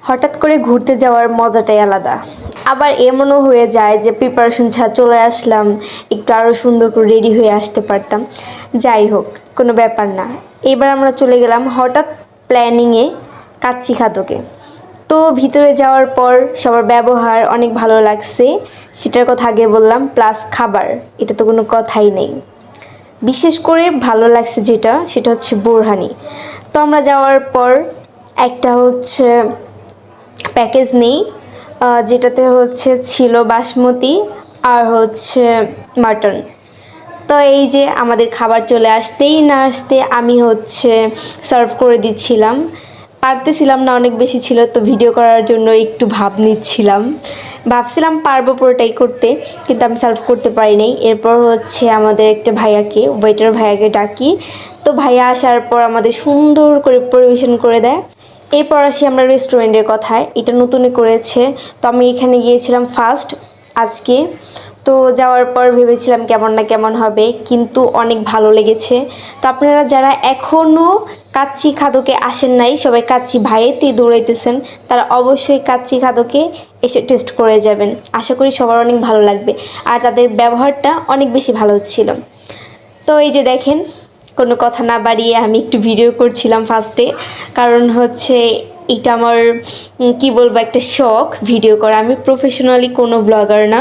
হঠাৎ করে ঘুরতে যাওয়ার মজাটাই আলাদা। আবার এমনও হয়ে যায় যে প্রিপারেশন ছাড়া চলে আসলাম, একটু আরও সুন্দর করে রেডি হয়ে আসতে পারতাম। যাই হোক, কোনো ব্যাপার না। এবার আমরা চলে গেলাম হঠাৎ প্ল্যানিংয়ে কাচ্চি খাদকে। তো ভিতরে যাওয়ার পর সবার ব্যবহার অনেক ভালো লাগছে, সেটার কথা আগে বললাম। প্লাস খাবার, এটা তো কোনো কথাই নেই। বিশেষ করে ভালো লাগছে সেটা হচ্ছে বোরহানি। তো আমরা যাওয়ার পর একটা হচ্ছে প্যাকেজ নেই, যেটাতে হচ্ছে ছিল বাসমতি আর হচ্ছে মাটন। তো এই যে আমাদের খাবার চলে আসতেই না আসতে আমি হচ্ছে সার্ভ করে দিচ্ছিলাম, পারতেছিলাম না, অনেক বেশি ছিল তো ভিডিও করার জন্য একটু ভাব নিচ্ছিলাম। ভাবছিলাম পারবো পুরোটাই করতে, কিন্তু আমি সার্ভ করতে পারি নাই। এরপর হচ্ছে আমাদের একটা ওয়েটার ভাইয়াকে ডাকি। তো ভাইয়া আসার পর আমাদের সুন্দর করে পরিবেশন করে দেয়। এরপর আসি আমরা রেস্টুরেন্টের কথায়। এটা নতুনই করেছে, তো আমি এখানে গিয়েছিলাম ফার্স্ট আজকে। তো যাওয়ার পর ভেবেছিলাম কেমন না কেমন হবে, কিন্তু অনেক ভালো লেগেছে। তো আপনারা যারা এখনও কাচ্চি খাদকে আসেন নাই, সবাই কাচ্চি ভাইয়েতেই দৌড়াইতেছেন, তারা অবশ্যই কাচ্চি খাদকে এসে টেস্ট করে যাবেন। আশা করি সবার অনেক ভালো লাগবে, আর তাদের ব্যবহারটা অনেক বেশি ভালো ছিল। তো এই যে দেখেন, কোনো কথা না বাড়িয়ে আমি একটু ভিডিও করছিলাম ফার্স্টে, কারণ হচ্ছে এটা আমার কি বলবো, একটা শখ ভিডিও করা। আমি প্রফেশনালি কোনো ব্লগার না,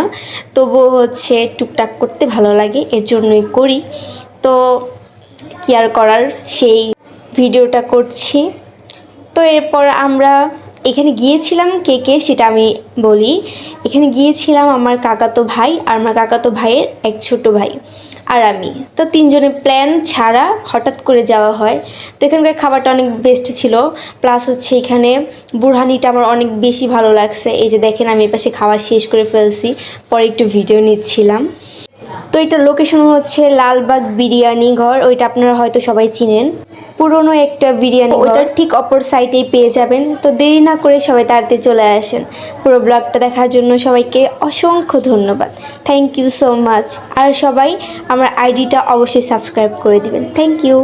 তবুও হচ্ছে টুকটাক করতে ভালো লাগে, এর জন্যই করি। তো কি আর করার, সেই ভিডিওটা করছি। তো এরপর আমরা এখানে গিয়েছিলাম কে সেটা আমি বলি। এখানে গিয়েছিলাম আমার কাকাতো ভাই আর আমার কাকাতো ভাইয়ের এক ছোট ভাই আর আমি। তো তিনজনের প্ল্যান ছাড়া হঠাৎ করে যাওয়া হয়। তো এখানকার খাবারটা অনেক বেস্ট ছিল, প্লাস হচ্ছে এখানে বুরহানিটা আমার অনেক বেশি ভালো লাগছে। এই যে দেখেন, আমি এপাশে খাওয়া শেষ করে ফেলছি, পরে একটু ভিডিও নিচ্ছিলাম। তো এটার লোকেশন হচ্ছে লালবাগ বিরিয়ানি ঘর, ওইটা আপনারা হয়তো সবাই চিনেন, পুরনো একটা বিরিয়ানি ঘর। ওইটার ঠিক অপর সাইডেই পেয়ে যাবেন। তো দেরি না করে সবাই তাড়াতাড়ি চলে আসেন। পুরো ব্লগটা দেখার জন্য সবাইকে অসংখ্য ধন্যবাদ, থ্যাংক ইউ সো মাচ। আর সবাই আমার আইডিটা অবশ্যই সাবস্ক্রাইব করে দিবেন। Thank you.